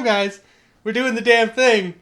time, guys. We're doing the damn thing.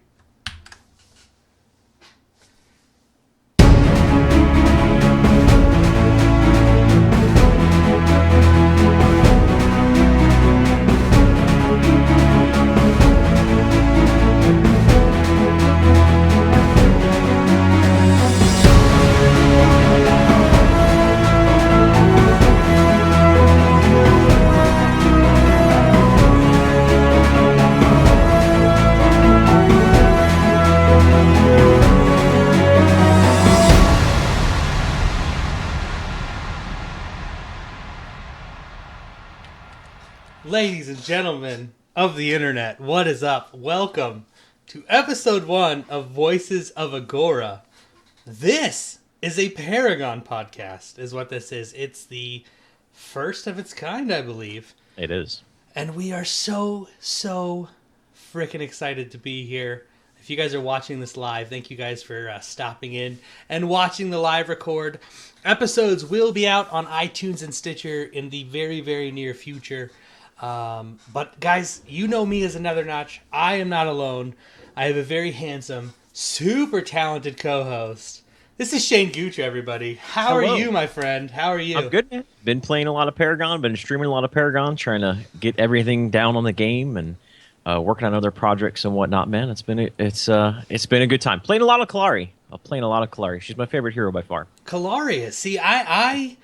Ladies and gentlemen of the internet, what is up? Welcome to episode 1 of Voices of Agora. This is a Paragon podcast, is what this is. It's the first of its kind, I believe. It is. And we are so freaking excited to be here. If you guys are watching this live, thank you guys for stopping in and watching the live record. Episodes will be out on iTunes and Stitcher in the very, very near future. But guys, you know me as Another Notch. I am not alone. I have a very handsome, super talented co-host. This is Shane Gooch, everybody. How Hello. are you, my friend? How are you? I'm good, man. Been playing a lot of Paragon, been streaming a lot of Paragon, trying to get everything down on the game and working on other projects and whatnot, man. It's been a good time. Playing a lot of Kalari. She's my favorite hero by far. Kalari. See, I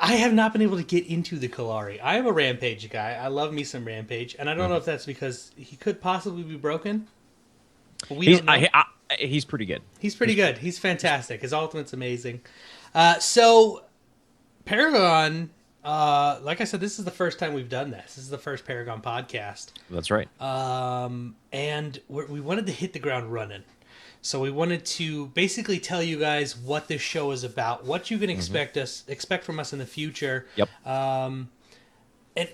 have not been able to get into the Kalari. I am a Rampage guy. I love me some Rampage, and I don't know if that's because he could possibly be broken. He's pretty good. He's pretty good. He's fantastic. His ultimate's amazing. So, Paragon, like I said, this is the first time we've done this. This is the first Paragon podcast. That's right. And we wanted to hit the ground running. So we wanted to basically tell you guys what this show is about, what you can expect from us in the future. Yep. And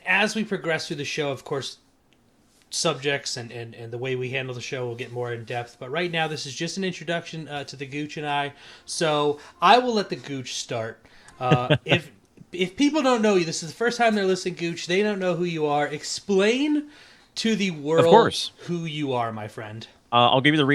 as we progress through the show, of course, subjects and the way we handle the show will get more in depth. But right now, this is just an introduction to the Gooch and I. So I will let the Gooch start. If people don't know you, this is the first time they're listening, Gooch. They don't know who you are. Explain to the world who you are, my friend. I'll give you the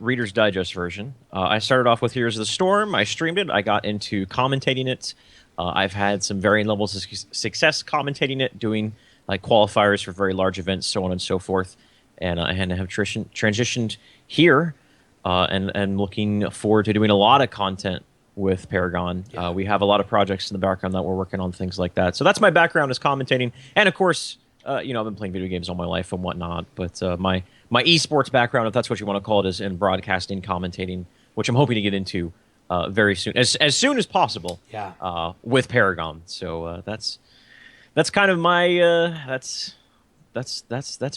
Reader's Digest version. I started off with Heroes of the Storm. I streamed it. I got into commentating it. I've had some varying levels of success commentating it, doing like qualifiers for very large events, so on and so forth. And I had to have transitioned here and looking forward to doing a lot of content with Paragon. Yeah. We have a lot of projects in the background that we're working on, things like that. So that's my background, is commentating. And of course, I've been playing video games all my life and whatnot. But my esports background, if that's what you want to call it, is in broadcasting, commentating, which I'm hoping to get into very soon, as soon as possible. Yeah. With Paragon, so that's kind of my that's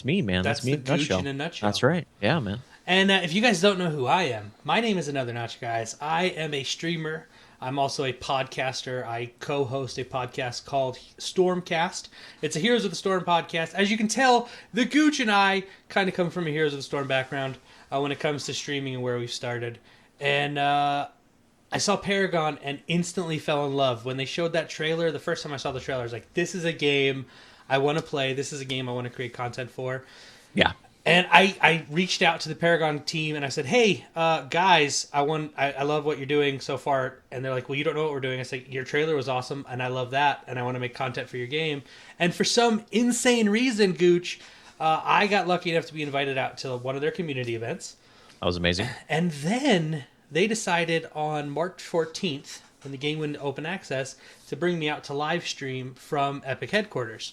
me, man. That's me the Gooch in a nutshell. That's right. Yeah, man. And if you guys don't know who I am, my name is Another Notch, guys. I am a streamer. I'm also a podcaster. I co-host a podcast called Stormcast. It's a Heroes of the Storm podcast. As you can tell, the Gooch and I kind of come from a Heroes of the Storm background when it comes to streaming and where we've started. And I saw Paragon and instantly fell in love. When they showed that trailer, the first time I saw the trailer, I was like, this is a game I want to play. This is a game I want to create content for. Yeah. And I reached out to the Paragon team and I said, hey, guys, I love what you're doing so far. And they're like, well, you don't know what we're doing. I said, your trailer was awesome and I love that. And I want to make content for your game. And for some insane reason, Gooch, I got lucky enough to be invited out to one of their community events. That was amazing. And then they decided on March 14th, when the game went into open access, to bring me out to live stream from Epic headquarters.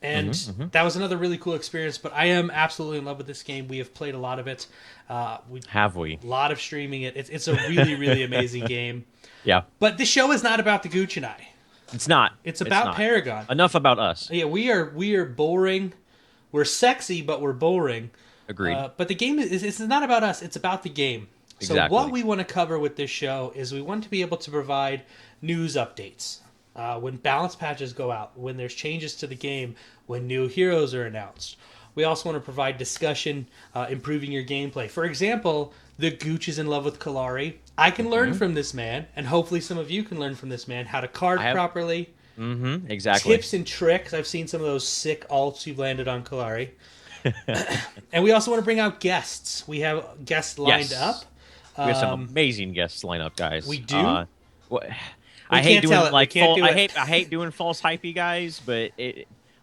That was another really cool experience, but I am absolutely in love with this game. We have played a lot of it. Have we? A lot of streaming it. It's a really, really amazing game. Yeah. But this show is not about the Gooch and I. It's not. It's about Paragon. Enough about us. Yeah, we are boring. We're sexy, but we're boring. Agreed. But the game it's not about us. It's about the game. Exactly. So what we want to cover with this show is we want to be able to provide news updates. When balance patches go out, when there's changes to the game, when new heroes are announced. We also want to provide discussion, improving your gameplay. For example, the Gooch is in love with Kalari. I can learn from this man, and hopefully some of you can learn from this man how to card properly, Exactly. tips and tricks. I've seen some of those sick alts you've landed on Kalari. And we also want to bring out guests. We have guests lined up. We have some amazing guests lined up, guys. We do. I hate doing I hate doing false hypey guys, but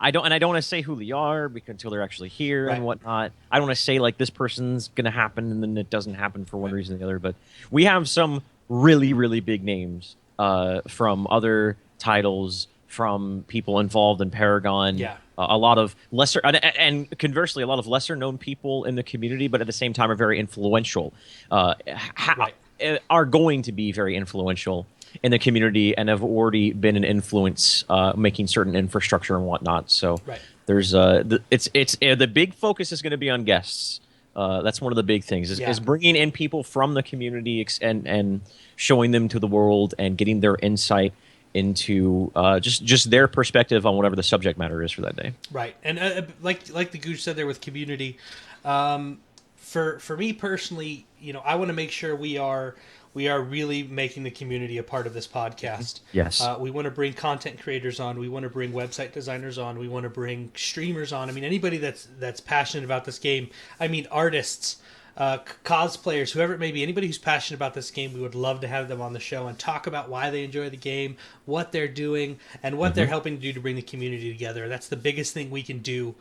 I don't want to say who they are until they're actually here and whatnot. I don't want to say like this person's gonna happen and then it doesn't happen for one reason or the other. But we have some really big names from other titles, from people involved in Paragon. Yeah. A lot of lesser and conversely, a lot of lesser known people in the community, but at the same time are very influential. Are going to be very influential in the community and have already been an influence making certain infrastructure and whatnot. So there's the big focus is going to be on guests. That's one of the big things is bringing in people from the community and showing them to the world and getting their insight into just their perspective on whatever the subject matter is for that day. Right, and like the Gooch said there with community, for me personally, I want to make sure we are really making the community a part of this podcast. Yes. We want to bring content creators on. We want to bring website designers on. We want to bring streamers on. I mean, anybody that's passionate about this game. I mean, artists, cosplayers, whoever it may be, anybody who's passionate about this game, we would love to have them on the show and talk about why they enjoy the game, what they're doing, and what they're helping to do to bring the community together. That's the biggest thing we can do,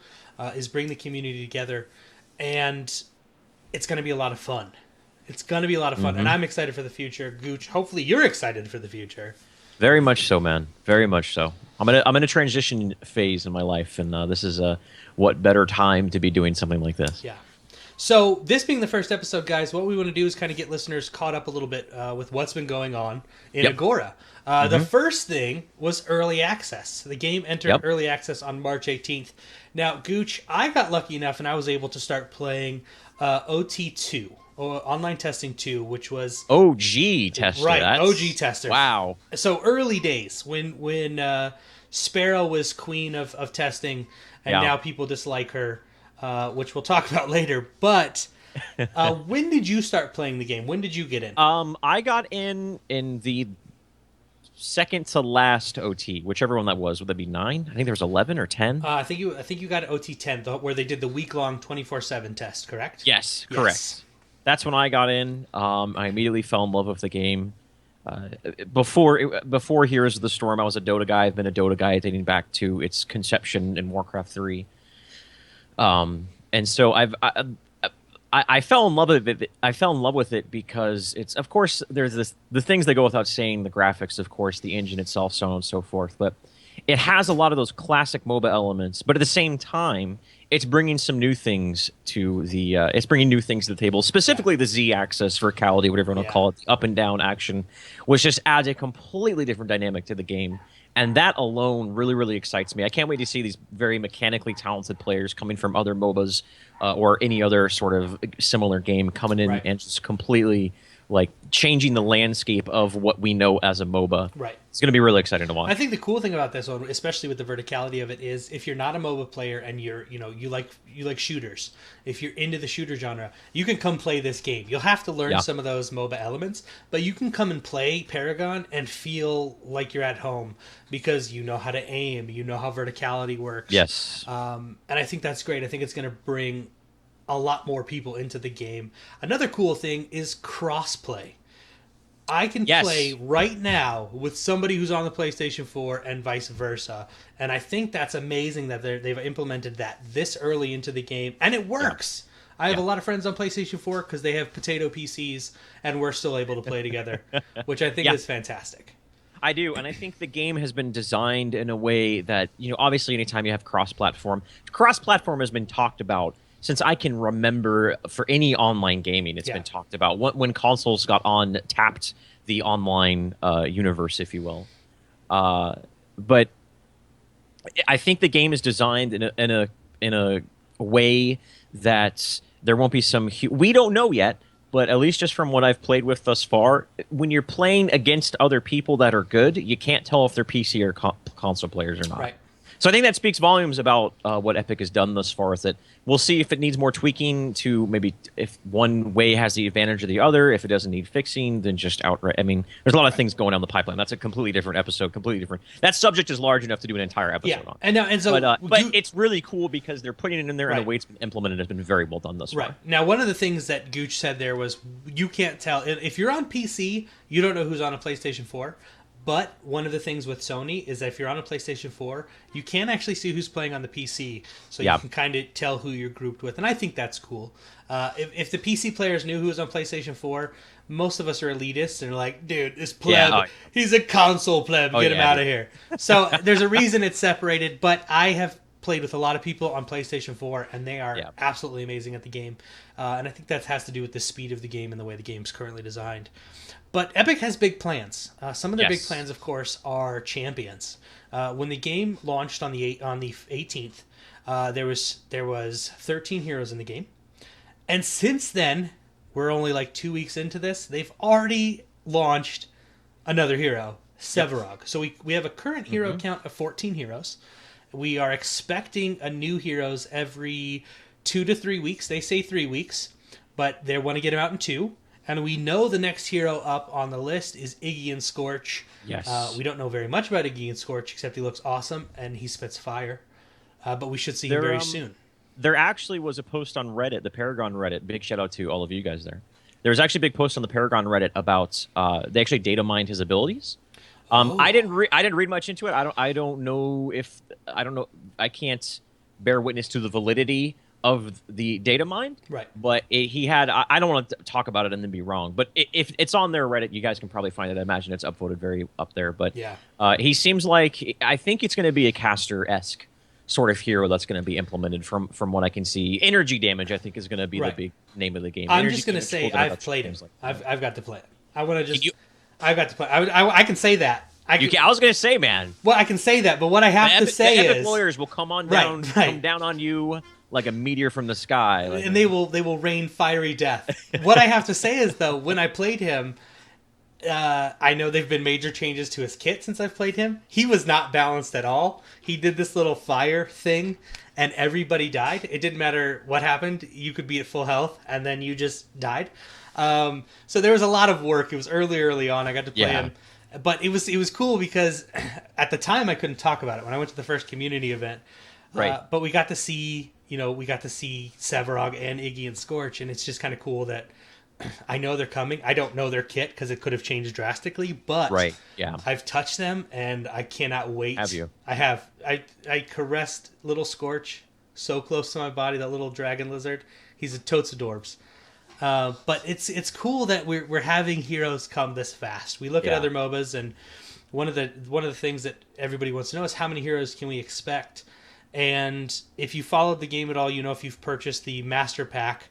is bring the community together, and it's going to be a lot of fun. It's going to be a lot of fun, and I'm excited for the future. Gooch, hopefully you're excited for the future. Very much so, man. Very much so. I'm in a transition phase in my life, and this is what better time to be doing something like this. Yeah. So this being the first episode, guys, what we want to do is kind of get listeners caught up a little bit with what's been going on in Agora. The first thing was early access. The game entered early access on March 18th. Now, Gooch, I got lucky enough, and I was able to start playing OT2. Online Testing 2, which was OG tester. Right, OG tester. Wow. So early days when Sparrow was queen of testing, and now people dislike her, which we'll talk about later. But when did you start playing the game? When did you get in? I got in the second to last OT, whichever one that was. Would that be 9? I think there was 11 or 10. I think you got OT 10, where they did the week-long 24/7 test. Correct? Yes, correct. That's when I got in. I immediately fell in love with the game. Before Heroes of the Storm, I was a Dota guy. I've been a Dota guy dating back to its conception in Warcraft 3. And so I fell in love with it. I fell in love with it because it's, of course, there's the things that go without saying, the graphics, of course, the engine itself, so on and so forth. But it has a lot of those classic MOBA elements. But at the same time, it's bringing some new things to the table, specifically the Z-axis, verticality, whatever you want to call it, the up and down action, which just adds a completely different dynamic to the game. And that alone really excites me. I can't wait to see these very mechanically talented players coming from other MOBAs or any other sort of similar game coming in and just completely like changing the landscape of what we know as a MOBA. Right. It's going to be really exciting to watch. I think the cool thing about this one, especially with the verticality of it, is if you're not a MOBA player and you like shooters, if you're into the shooter genre, you can come play this game. You'll have to learn some of those MOBA elements, but you can come and play Paragon and feel like you're at home because you know how to aim, you know how verticality works. Yes. And I think that's great. I think it's going to bring a lot more people into the game. Another cool thing is crossplay. I can play right now with somebody who's on the PlayStation 4 and vice versa. And I think that's amazing that they've implemented that this early into the game. And it works. I have a lot of friends on PlayStation 4 because they have potato PCs and we're still able to play together, which I think is fantastic. I do, and I think the game has been designed in a way that, obviously anytime you have cross-platform has been talked about since I can remember. For any online gaming, it's been talked about. When consoles tapped the online universe, if you will. But I think the game is designed in a way that there won't be some. We don't know yet, but at least just from what I've played with thus far, when you're playing against other people that are good, you can't tell if they're PC or console players or not. Right. So I think that speaks volumes about what Epic has done thus far with it. We'll see if it needs more tweaking to maybe if one way has the advantage of the other. If it doesn't need fixing, then just outright. I mean, there's a lot of things going down the pipeline. That's a completely different episode, completely different. That subject is large enough to do an entire episode on. And so, but it's really cool because they're putting it in there, and the way it's been implemented has been very well done thus far. Right. Now, one of the things that Gooch said there was you can't tell if you're on PC, you don't know who's on a PlayStation 4. But one of the things with Sony is that if you're on a PlayStation 4, you can actually see who's playing on the PC. So you can kind of tell who you're grouped with. And I think that's cool. If the PC players knew who was on PlayStation 4, most of us are elitists and are like, dude, this pleb, he's a console pleb. Get him out of here. So there's a reason it's separated. But I have played with a lot of people on PlayStation 4, and they are absolutely amazing at the game. And I think that has to do with the speed of the game and the way the game's currently designed. But Epic has big plans. Some of their big plans, of course, are champions. When the game launched on the 18th, there was 13 heroes in the game, and since then, we're only like 2 weeks into this. They've already launched another hero, Sevarog. So we have a current hero count of 14 heroes. We are expecting a new heroes every 2 to 3 weeks. They say 3 weeks, but they want to get them out in 2. And we know the next hero up on the list is Iggy and Scorch. Yes. We don't know very much about Iggy and Scorch, except he looks awesome and he spits fire. But we should see him very soon. There actually was a post on Reddit, the Paragon Reddit. Big shout out to all of you guys there. There was actually a big post on the Paragon Reddit about they actually data mined his abilities. I didn't read much into it. I don't know. I can't bear witness to the validity of the data mine, right? But he had. I don't want to talk about it and then be wrong. But if it's on their Reddit, you guys can probably find it. I imagine it's upvoted very up there. But he seems like I think it's going to be a caster-esque sort of hero that's going to be implemented from what I can see. Energy damage, I think, is going to be the big name of the game. I'm just going to say I've played him. I've got to play it. I want to just. I've got to play. I can say that. I was going to say, man. Well, I can say that, but what I have to say the is Epic lawyers will come on down, come down on you like a meteor from the sky, and they will rain fiery death. What I have to say is, though, when I played him, I know there've been major changes to his kit since I've played him. He was not balanced at all. He did this little fire thing, and everybody died. It didn't matter what happened. You could be at full health, and then you just died. So there was a lot of work. It was early on. I got to play him. But it was cool because at the time I couldn't talk about it when I went to the first community event. Right. But we got to see Sevarog and Iggy and Scorch, and it's just kind of cool that I know they're coming. I don't know their kit because it could have changed drastically, but I've touched them and I cannot wait. Have you? I have. I caressed little Scorch so close to my body, that little dragon lizard. He's a totes adorbs. But it's cool that we're having heroes come this fast. We look at other MOBAs, and one of the things that everybody wants to know is how many heroes can we expect. And if you followed the game at all, if you've purchased the Master Pack,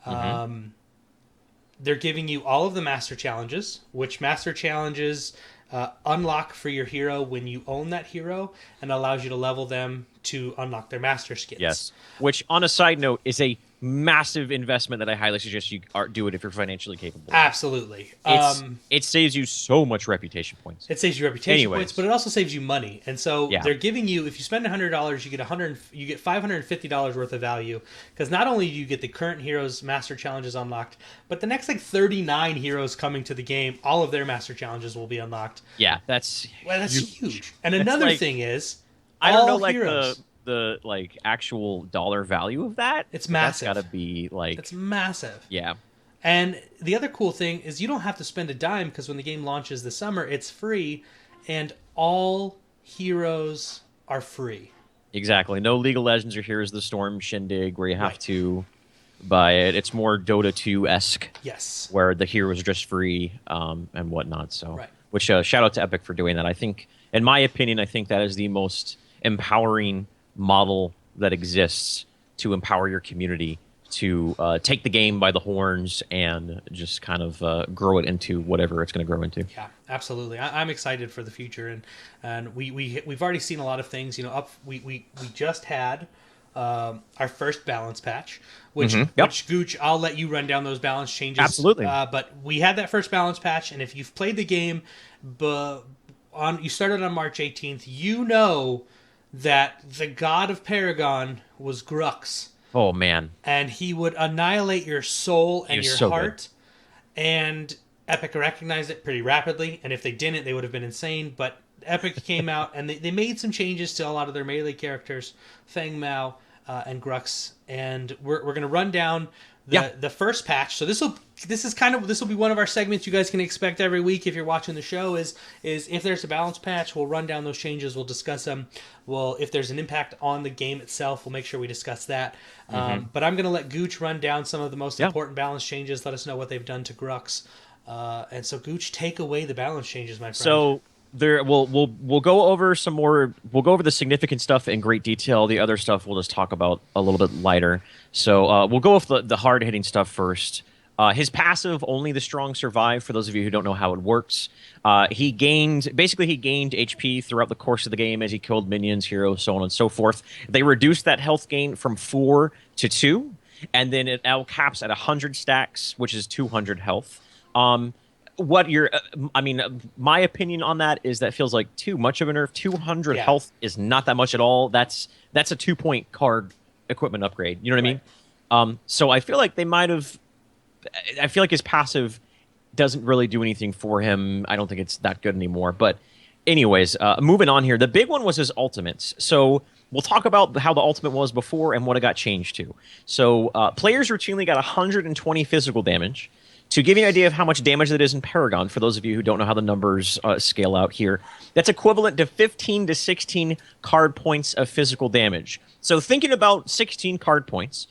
they're giving you all of the Master Challenges, which Master Challenges unlock for your hero when you own that hero, and allows you to level them to unlock their Master skins. Yes, which on a side note is a massive investment that I highly suggest you do it if you're financially capable. Absolutely. It saves you so much reputation points. It saves you reputation points, but it also saves you money. And so they're giving you, if you spend $100, you get $550 worth of value, because not only do you get the current heroes master challenges unlocked, but the next 39 heroes coming to the game, all of their master challenges will be unlocked. Yeah, that's huge. And another thing is, I don't know heroes, the actual dollar value of that. It's massive. That's got to be it's massive. Yeah. And the other cool thing is you don't have to spend a dime, because when the game launches this summer, it's free, and all heroes are free. Exactly. No League of Legends or Heroes of the Storm shindig where you have to buy it. It's more Dota 2-esque. Yes. Where the heroes are just free and whatnot. So, which shout out to Epic for doing that. I think, in my opinion, that is the most empowering model that exists to empower your community to take the game by the horns and just kind of grow it into whatever it's going to grow into. Yeah, absolutely. I'm excited for the future, and we've already seen a lot of things. We just had our first balance patch, which Gooch, I'll let you run down those balance changes. Absolutely. But we had that first balance patch, and if you've played the game, you started on March 18th, that the god of Paragon was Grux, Oh man, and he would annihilate your soul he and was your so good. heart. And Epic recognized it pretty rapidly, and if they didn't, they would have been insane. But Epic came out and they made some changes to a lot of their melee characters, Feng Mao and Grux, and we're going to run down the first patch. So this will be one of our segments you guys can expect every week if you're watching the show. Is if there's a balance patch, we'll run down those changes, we'll discuss them. Well, if there's an impact on the game itself, we'll make sure we discuss that. But I'm going to let Gooch run down some of the most important balance changes. Let us know what they've done to Grux. And so Gooch, take away the balance changes, my friend. So we'll go over some more. We'll go over the significant stuff in great detail. The other stuff we'll just talk about a little bit lighter. So we'll go with the hard hitting stuff first. His passive, only the strong survive. For those of you who don't know how it works, he gained HP throughout the course of the game as he killed minions, heroes, so on and so forth. They reduced that health gain from 4 to 2, and then it now caps at 100 stacks, which is 200 health. My opinion on that is that feels like too much of a nerf. 200 health is not that much at all. That's a 2-point card equipment upgrade. You know what I mean? So I feel like they might have. I feel like his passive doesn't really do anything for him. I don't think it's that good anymore. But anyways, moving on here. The big one was his ultimates. So we'll talk about how the ultimate was before and what it got changed to. So players routinely got 120 physical damage. To give you an idea of how much damage that is in Paragon, for those of you who don't know how the numbers scale out here, that's equivalent to 15 to 16 card points of physical damage. So thinking about 16 card points,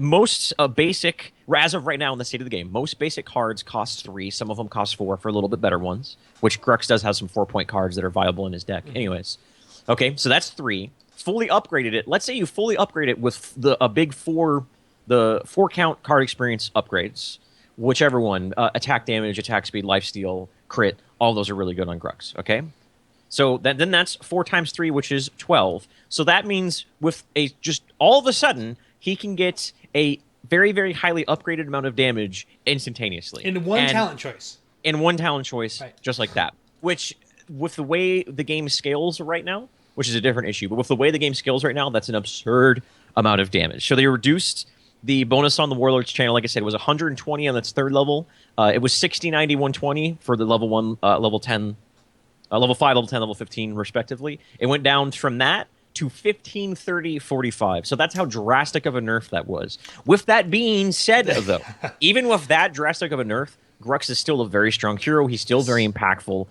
most basic, as of right now in the state of the game, most basic cards cost 3. Some of them cost 4 for a little bit better ones, which Grux does have some 4-point cards that are viable in his deck. Anyways, okay, so that's 3. Fully upgraded it. Let's say you fully upgrade it with the 4-count card experience upgrades. Whichever one, attack damage, attack speed, lifesteal, crit, all those are really good on Grux, okay? So then that's 4 times 3, which is 12. So that means with just all of a sudden, he can get a very, very highly upgraded amount of damage instantaneously. In one talent choice. In one talent choice, right. Just like that. Which, with the way the game scales right now, which is a different issue, but with the way the game scales right now, that's an absurd amount of damage. So they reduced the bonus on the Warlord's channel. Like I said, it was 120 on its 3rd level. It was 60, 90, 120 for the level 1, level 10, level 5, level 10, level 15, respectively. It went down from that to 15, 30, 45. So that's how drastic of a nerf that was. With that being said, though, even with that drastic of a nerf, Grux is still a very strong hero. He's still very impactful.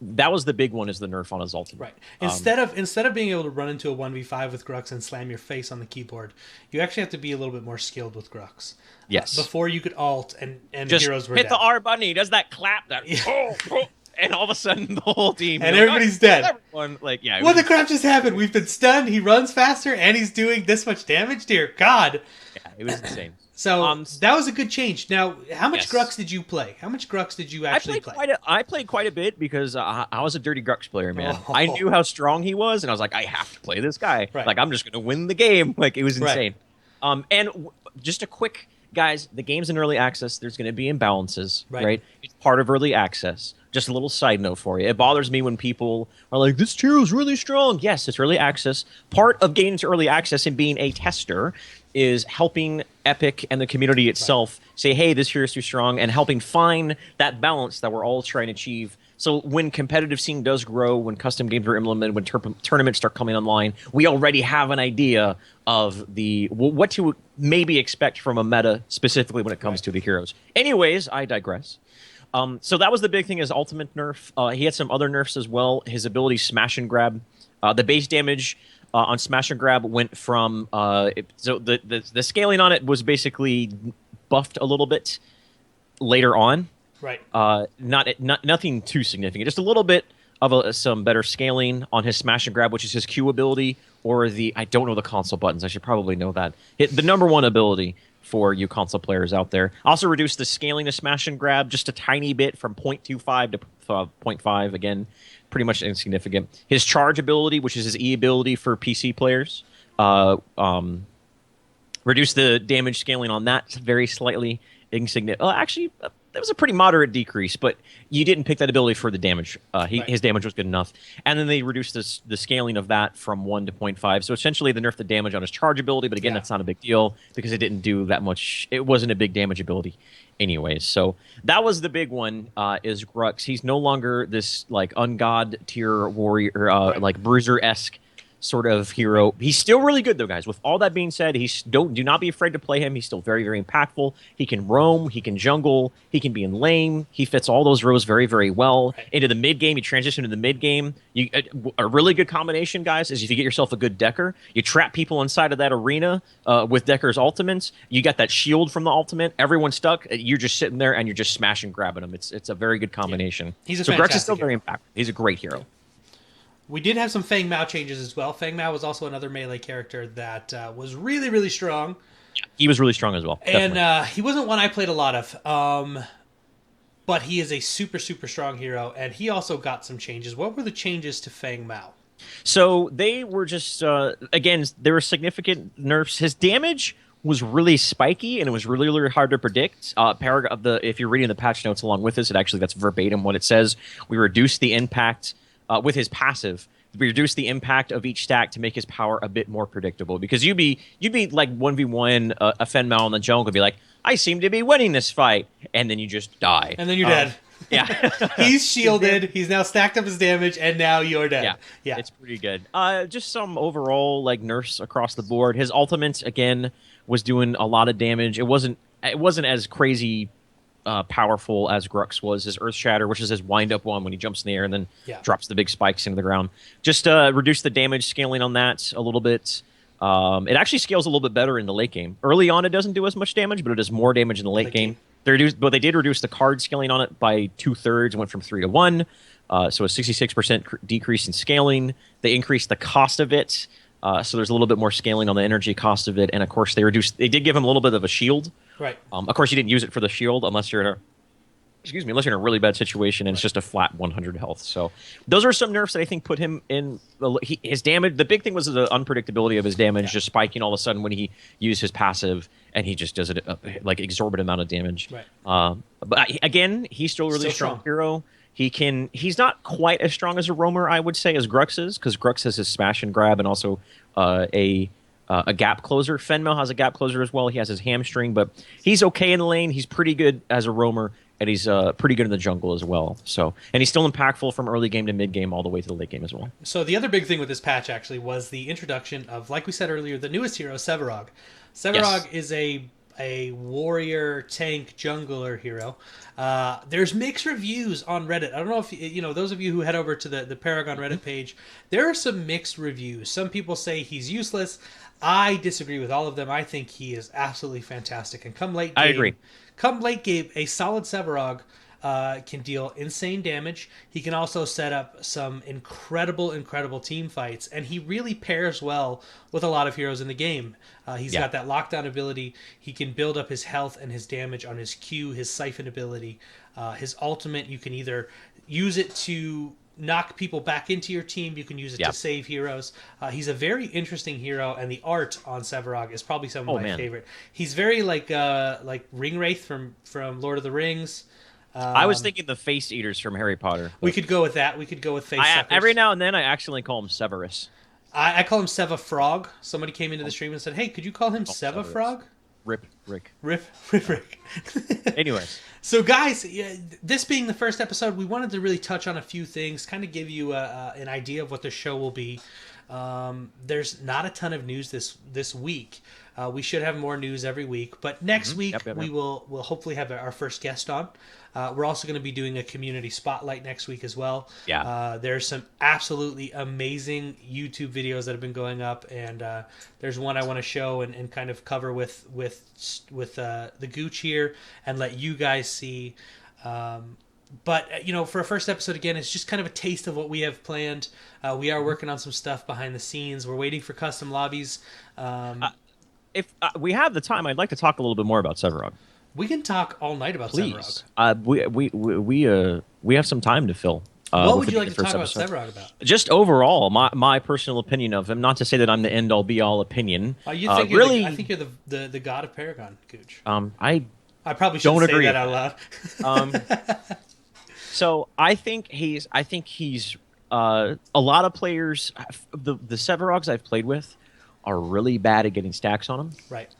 That was the big one, is the nerf on his ultimate. Right. Instead of being able to run into a 1v5 with Grux and slam your face on the keyboard, you actually have to be a little bit more skilled with Grux. Yes. Before you could alt and just heroes were hit dead. the R button. He does that clap. And all of a sudden, the whole team... And everybody's dead. Everyone, what the crap just happened? We've been stunned. He runs faster, and he's doing this much damage? Dear God. Yeah, it was insane. So that was a good change. Now, how much Grux did you play? How much Grux did you actually play? I played quite a bit because I was a dirty Grux player, man. Oh. I knew how strong he was, and I was like, I have to play this guy. Right. Like, I'm just going to win the game. Like, it was insane. Right. Just a quick... Guys, the game's in early access. There's going to be imbalances, right? It's part of early access. Just a little side note for you. It bothers me when people are like, this hero's really strong. Yes, it's early access. Part of getting to early access and being a tester is helping Epic and the community itself say, hey, this hero's too strong, and helping find that balance that we're all trying to achieve. So when competitive scene does grow, when custom games are implemented, when tournaments start coming online, we already have an idea of what to maybe expect from a meta, specifically when it comes to the heroes. Anyways, I digress. So that was the big thing, is ultimate nerf. He had some other nerfs as well. His ability Smash and Grab. The base damage on Smash and Grab went from... so the scaling on it was basically buffed a little bit later on. Right. Nothing too significant. Just a little bit of some better scaling on his Smash and Grab, which is his Q ability, or I don't know the console buttons. I should probably know that. The number one ability for you console players out there. Also reduced the scaling of Smash and Grab just a tiny bit from 0.25 to 0.5. Again, pretty much insignificant. His charge ability, which is his E ability for PC players, reduced the damage scaling on that very slightly. Insignificant. Actually, that was a pretty moderate decrease, but you didn't pick that ability for the damage. Right. His damage was good enough. And then they reduced the scaling of that from 1 to 0.5. So essentially they nerfed the damage on his charge ability, but again, that's not a big deal because it didn't do that much. It wasn't a big damage ability anyways. So that was the big one, is Grux. He's no longer this like ungod tier warrior, like bruiser-esque sort of hero. He's still really good though, guys. With all that being said, do not be afraid to play him. He's still very, very impactful. He can roam, he can jungle, he can be in lane. He fits all those roles very, very well. Into the mid game, you transition to the mid game. A really good combination, guys, is if you get yourself a good Decker, you trap people inside of that arena with Decker's ultimates. You got that shield from the ultimate. Everyone's stuck. You're just sitting there and you're just smashing, grabbing them. It's a very good combination. Yeah. He's a so Grux is still hero. very impactful. He's a great hero. We did have some Feng Mao changes as well. Feng Mao was also another melee character that was really, really strong. He was really strong as well. And he wasn't one I played a lot of. But he is a super, super strong hero. And he also got some changes. What were the changes to Feng Mao? So they were just, again, there were significant nerfs. His damage was really spiky, and it was really, really hard to predict. Paragon, if you're reading the patch notes along with this, that's verbatim what it says. We reduced the impact with his passive. We reduced the impact of each stack to make his power a bit more predictable. Because you'd be like 1v1 a Feng Mao in the jungle and be like, I seem to be winning this fight, and then you just die. And then you're dead. Yeah. He's shielded, he's now stacked up his damage, and now you're dead. Yeah. It's pretty good. Just some overall like nerfs across the board. His ultimate, again, was doing a lot of damage. It wasn't as crazy powerful as Grux was. His Earth Shatter, which is his wind-up one when he jumps in the air and then drops the big spikes into the ground. Just reduce the damage scaling on that a little bit. It actually scales a little bit better in the late game. Early on, it doesn't do as much damage, but it does more damage in the late game. They did reduce the card scaling on it by 2/3, went from 3 to 1. So a 66% decrease in scaling. They increased the cost of it. So there's a little bit more scaling on the energy cost of it. And of course, they did give him a little bit of a shield. Right. Of course, you didn't use it for the shield unless you're in a really bad situation and it's just a flat 100 health. So those are some nerfs that I think put him in his damage. The big thing was the unpredictability of his damage, just spiking all of a sudden when he used his passive, and he just does it like exorbitant amount of damage. Right. But again, he's still a really strong hero. He's not quite as strong as a roamer, I would say, as Grux is, because Grux has his smash and grab and also a gap closer. Feng Mao has a gap closer as well. He has his hamstring, but he's okay in the lane. He's pretty good as a roamer, and he's pretty good in the jungle as well. So, and he's still impactful from early game to mid game all the way to the late game as well. So the other big thing with this patch actually was the introduction of, like we said earlier, the newest hero, Sevarog. Sevarog is a warrior tank jungler hero. There's mixed reviews on Reddit. I don't know if those of you who head over to the Paragon Reddit page, there are some mixed reviews. Some people say he's useless. I disagree with all of them. I think he is absolutely fantastic. And come late game, I agree. Come late game, a solid Sevarog can deal insane damage. He can also set up some incredible team fights, and he really pairs well with a lot of heroes in the game. He's got that lockdown ability. He can build up his health and his damage on his Q, his siphon ability. His ultimate, you can either use it to knock people back into your team, you can use it to save heroes. He's a very interesting hero, and the art on Sevarog is probably some of my favorite. He's very like Ringwraith from Lord of the Rings. I was thinking the face eaters from Harry Potter. We could go with that. We could go with face suckers. Every now and then, I accidentally call him Severus. I call him Sevafrog. Somebody came into the stream and said, "Hey, could you call him Sevafrog?" Rip Rick. Rip Rick. Anyways. So, guys, this being the first episode, we wanted to really touch on a few things, kind of give you an idea of what the show will be. There's not a ton of news this week. We should have more news every week, but next week we'll hopefully have our first guest on. We're also going to be doing a community spotlight next week as well. There's some absolutely amazing YouTube videos that have been going up, and there's one I want to show and kind of cover with the Gooch here and let you guys see. But, for a first episode, again, it's just kind of a taste of what we have planned. We are working on some stuff behind the scenes. We're waiting for custom lobbies. If we have the time, I'd like to talk a little bit more about Sevarog. We can talk all night about Please. Sevarog. We have some time to fill. What would you like to talk about Sevarog about? Just overall, my personal opinion of him. Not to say that I'm the end all be all opinion. I think you're the god of Paragon, Gooch. I probably Don't shouldn't say agree that out loud. So I think he's a lot of players. The Sevarogs I've played with are really bad at getting stacks on him. Right.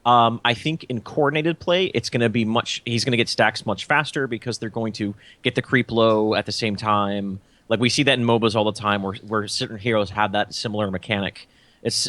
I think in coordinated play, it's going to be much. He's going to get stacks much faster because they're going to get the creep low at the same time. Like we see that in MOBAs all the time, where certain heroes have that similar mechanic. It's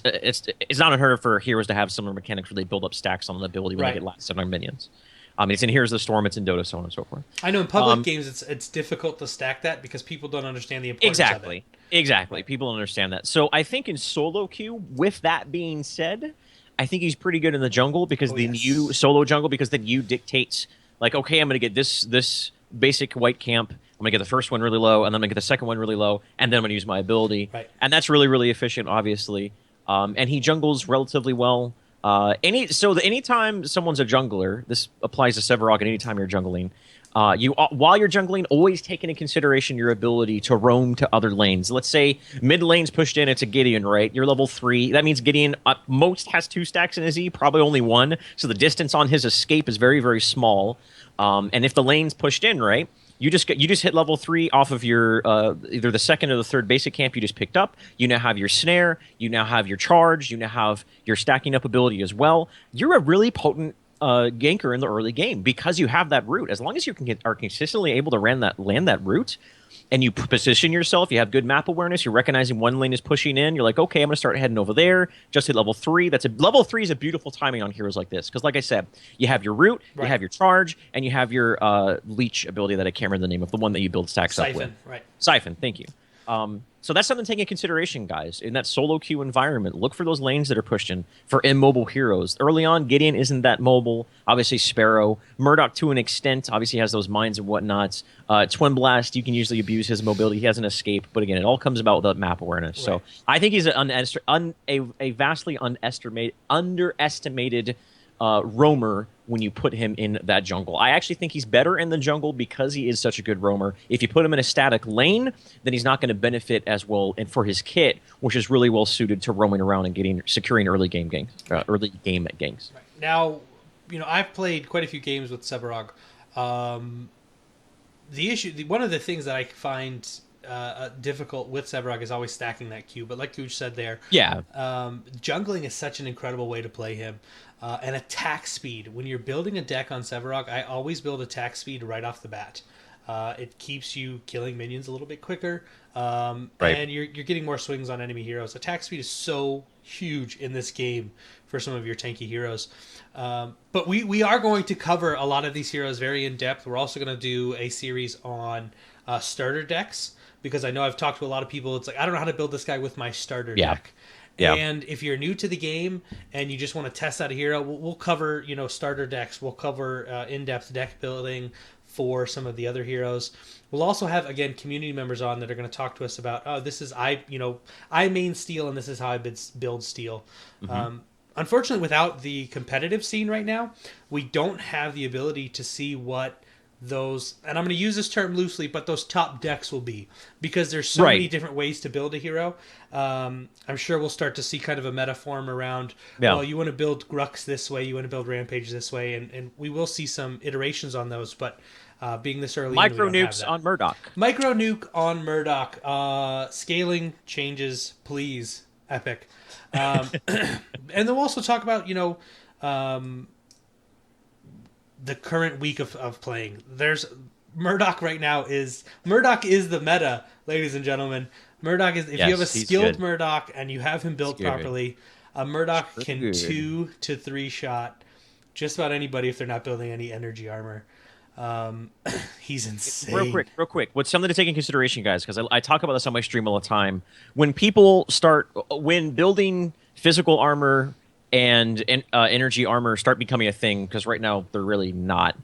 not unheard of for heroes to have similar mechanics where they build up stacks on an ability when they get last 7 minions. It's in Heroes of the Storm, it's in Dota, so on and so forth. I know in public games it's difficult to stack that because people don't understand the importance of it. Exactly. People don't understand that. So I think in solo queue, with that being said, I think he's pretty good in the jungle because you solo jungle because then you dictate like, okay, I'm going to get this basic white camp. I'm going to get the first one really low, and then I'm going to get the second one really low, and then I'm going to use my ability. Right. And that's really, really efficient, obviously. And he jungles relatively well. Anytime someone's a jungler, this applies to Sevarog, and anytime you're jungling, while you're jungling, always take into consideration your ability to roam to other lanes. Let's say mid lane's pushed in, it's a Gideon, right? You're level 3. That means Gideon most has 2 stacks in his E, probably only 1. So the distance on his escape is very, very small. And if the lane's pushed in, right? You just hit level 3 off of your either the second or the third basic camp you just picked up. You now have your snare. You now have your charge. You now have your stacking up ability as well. You're a really potent ganker in the early game because you have that root. As long as you are consistently able to land that root, and you position yourself, you have good map awareness, you're recognizing one lane is pushing in, you're like, okay, I'm going to start heading over there, just hit level 3. Level 3 is a beautiful timing on heroes like this, because like I said, you have your root, you have your charge, and you have your leech ability that I can't remember the name of, the one that you build stacks up with. Siphon, thank you. So that's something to take into consideration, guys. In that solo queue environment, look for those lanes that are pushed in for immobile heroes. Early on, Gideon isn't that mobile. Obviously, Sparrow. Murdoch, to an extent, obviously has those mines and whatnots. Twin Blast, you can usually abuse his mobility. He has an escape. But again, it all comes about with map awareness. Right. So I think he's a vastly underestimated roamer when you put him in that jungle. I actually think he's better in the jungle because he is such a good roamer. If you put him in a static lane, then he's not going to benefit as well and for his kit, which is really well suited to roaming around and securing early game ganks. Right. Now, I've played quite a few games with Sevarog. One of the things that I find difficult with Sevarog is always stacking that queue. But like Gooch said there, jungling is such an incredible way to play him. And attack speed. When you're building a deck on Sevarog, I always build attack speed right off the bat. It keeps you killing minions a little bit quicker, and you're getting more swings on enemy heroes. Attack speed is so huge in this game for some of your tanky heroes. But we are going to cover a lot of these heroes very in depth. We're also going to do a series on starter decks, because I know I've talked to a lot of people. It's like, I don't know how to build this guy with my starter deck. Yeah. And if you're new to the game and you just want to test out a hero, we'll cover, starter decks. We'll cover in-depth deck building for some of the other heroes. We'll also have, again, community members on that are going to talk to us about, I main steel and this is how I build steel. Mm-hmm. Unfortunately, without the competitive scene right now, we don't have the ability to see what those, and I'm going to use this term loosely, but those top decks will be, because there's so many different ways to build a hero. I'm sure we'll start to see kind of a meta form around, well, you want to build Grux this way, you want to build Rampage this way, and we will see some iterations on those, but being this early, micro nukes on Murdoch. Micro nuke on Murdoch. Scaling changes, please, epic. And then we'll also talk about, the current week of playing. There's Murdoch right now is the meta, ladies and gentlemen. Murdoch is, if you have a skilled Murdoch and you have him built properly, a Murdoch can 2 to 3 shot just about anybody if they're not building any energy armor. He's insane. Real quick. What's something to take in consideration, guys, because I talk about this on my stream all the time. When building physical armor and energy armor start becoming a thing, because right now they're really not.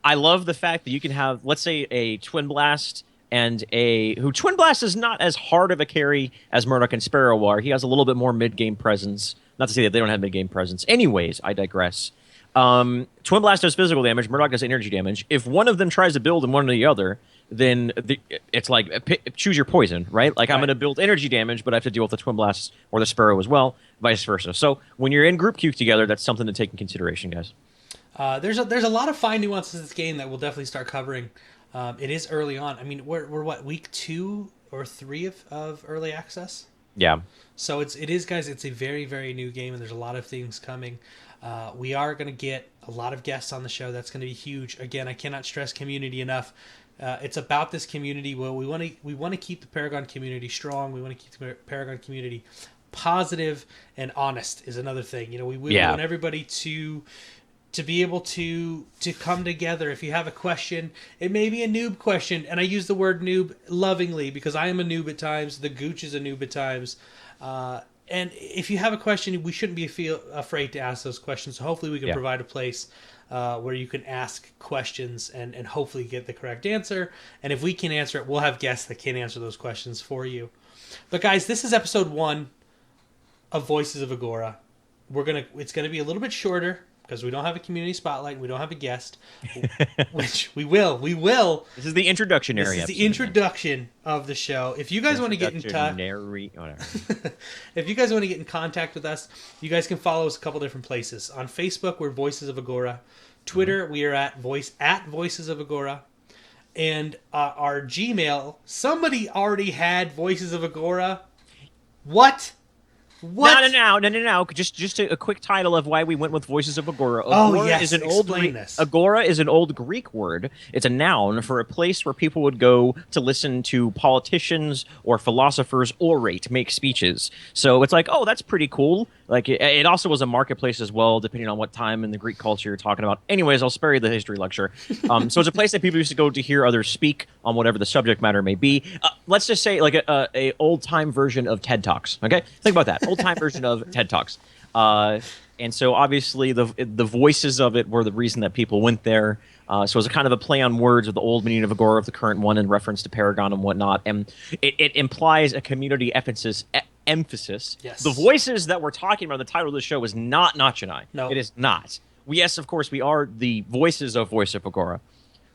I love the fact that you can have, let's say, a Twin Blast and Twin Blast is not as hard of a carry as Murdoch and Sparrow are. He has a little bit more mid-game presence. Not to say that they don't have mid-game presence. Anyways, I digress. Twin Blast does physical damage, Murdoch does energy damage. If one of them tries to build and one or the other, then it's like, choose your poison, right? Like, I'm going to build energy damage, but I have to deal with the Twin Blast or the Sparrow as well, vice versa. So when you're in group queue together, that's something to take in consideration, guys. There's a lot of fine nuances in this game that we'll definitely start covering. It is early on. I mean, we're what, week 2 or 3 of early access? Yeah. So it is, guys. It's a very, very new game, and there's a lot of things coming. We are going to get a lot of guests on the show. That's going to be huge. Again, I cannot stress community enough. It's about this community. Well, we want to keep the Paragon community strong. We want to keep the Paragon community positive and honest. Is another thing. You know, we want everybody to be able to come together. If you have a question, it may be a noob question, and I use the word noob lovingly because I am a noob at times. The Gooch is a noob at times. And if you have a question, we shouldn't be afraid to ask those questions. So hopefully we can provide a place where you can ask questions and hopefully get the correct answer. And if we can answer it, we'll have guests that can answer those questions for you. But guys, this is episode 1 of Voices of Agora. It's gonna be a little bit shorter because we don't have a community spotlight and we don't have a guest, which we will. This is the introduction area. This is the introduction of the show. If you guys want to get in touch, if you guys want to get in contact with us, you guys can follow us a couple different places. On Facebook, we're Voices of Agora. Twitter, we are at Voices of Agora. And our Gmail, somebody already had Voices of Agora. What? What? No. Just a quick title of why we went with Voices of Agora. Agora is an Agora is an old Greek word. It's a noun for a place where people would go to listen to politicians or philosophers orate, make speeches. So it's like, oh, that's pretty cool. Like it also was a marketplace as well, depending on what time in the Greek culture you're talking about. Anyways, I'll spare you the history lecture. So it's a place that people used to go to hear others speak on whatever the subject matter may be. Let's just say like a old time version of TED Talks. Okay, think about that. Old time version of TED Talks. And so obviously the voices of it were the reason that people went there. So it was a kind of a play on words with the old meaning of Agora of the current one in reference to Paragon and whatnot. And it implies a community emphasis. Yes. The voices that we're talking about, the title of the show is not Notch and I. No. It is not. Yes, of course, we are the voices of Voice of Agora.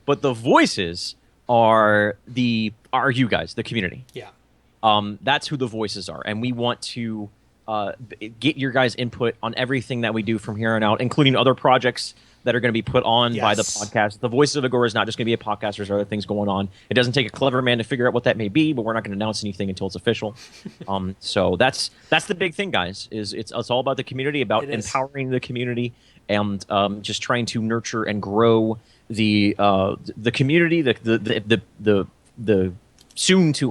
But the voices are you guys, the community. Yeah. That's who the voices are. And we want to get your guys' input on everything that we do from here on out, including other projects that are going to be put on by the podcast. The Voices of Agora is not just going to be a podcast. There's other things going on. It doesn't take a clever man to figure out what that may be, but we're not going to announce anything until it's official. So that's the big thing, guys. It's all about the community, about empowering the community, and just trying to nurture and grow the community, the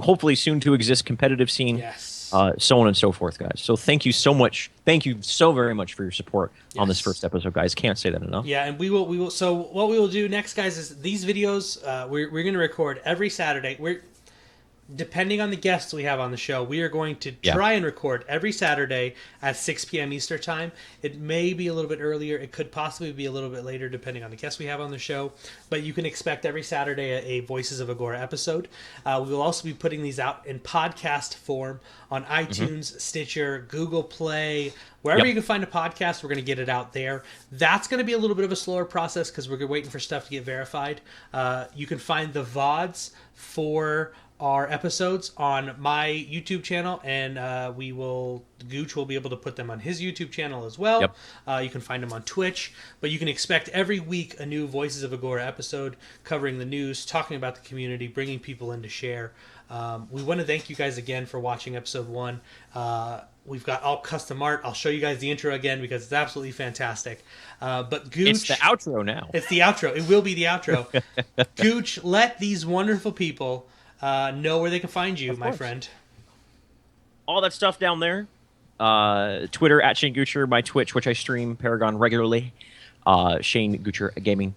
hopefully soon to exist competitive scene. Yes. So on and so forth, guys. So thank you so much. Thank you so very much for your support on this first episode, guys. Can't say that enough. Yeah, and we will. So what we will do next, guys, is these videos. We're going to record every Saturday. Depending on the guests we have on the show, we are going to try and record every Saturday at 6 p.m. Eastern Time. It may be a little bit earlier. It could possibly be a little bit later, depending on the guests we have on the show. But you can expect every Saturday a Voices of Agora episode. We will also be putting these out in podcast form on iTunes, Stitcher, Google Play, wherever you can find a podcast. We're going to get it out there. That's going to be a little bit of a slower process because we're waiting for stuff to get verified. You can find the VODs for our episodes on my YouTube channel, and Gooch will be able to put them on his YouTube channel as well. You can find them on Twitch, but you can expect every week a new Voices of Agora episode covering the news, talking about the community, bringing people in to share. We want to thank you guys again for watching episode 1. We've got all custom art. I'll show you guys the intro again because it's absolutely fantastic. But Gooch, it's the outro now. It's the outro. It will be the outro. Gooch, let these wonderful people know where they can find you, my friend. All that stuff down there. Twitter at Shane Goocher, my Twitch, which I stream Paragon regularly. Shane Goocher Gaming.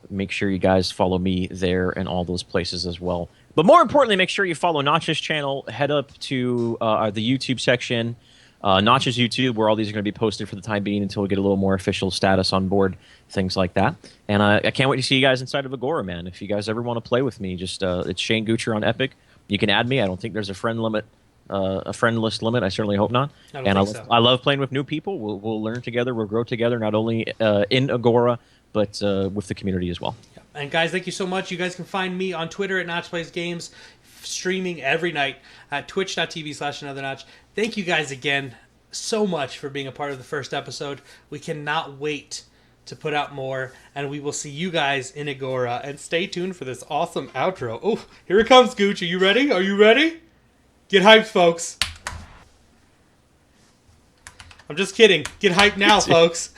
Make sure you guys follow me there and all those places as well. But more importantly, make sure you follow Notch's channel. Head up to the YouTube section. Notch's YouTube, where all these are going to be posted for the time being until we get a little more official status on board, things like that. And I can't wait to see you guys inside of Agora, man. If you guys ever want to play with me, just it's Shane Goocher on Epic. You can add me. I don't think there's a friend limit, a friend list limit. I certainly hope not. I love playing with new people. We'll learn together. We'll grow together, not only in Agora, but with the community as well. Yeah. And guys, thank you so much. You guys can find me on Twitter at Notch Plays Games, streaming every night at twitch.tv/anothernotch. Thank you guys again so much for being a part of the first episode. We cannot wait to put out more, and we will see you guys in Agora. And stay tuned for this awesome outro. Oh, here it comes, Gooch. Are you ready? Are you ready? Get hyped, folks. I'm just kidding. Get hyped now, folks.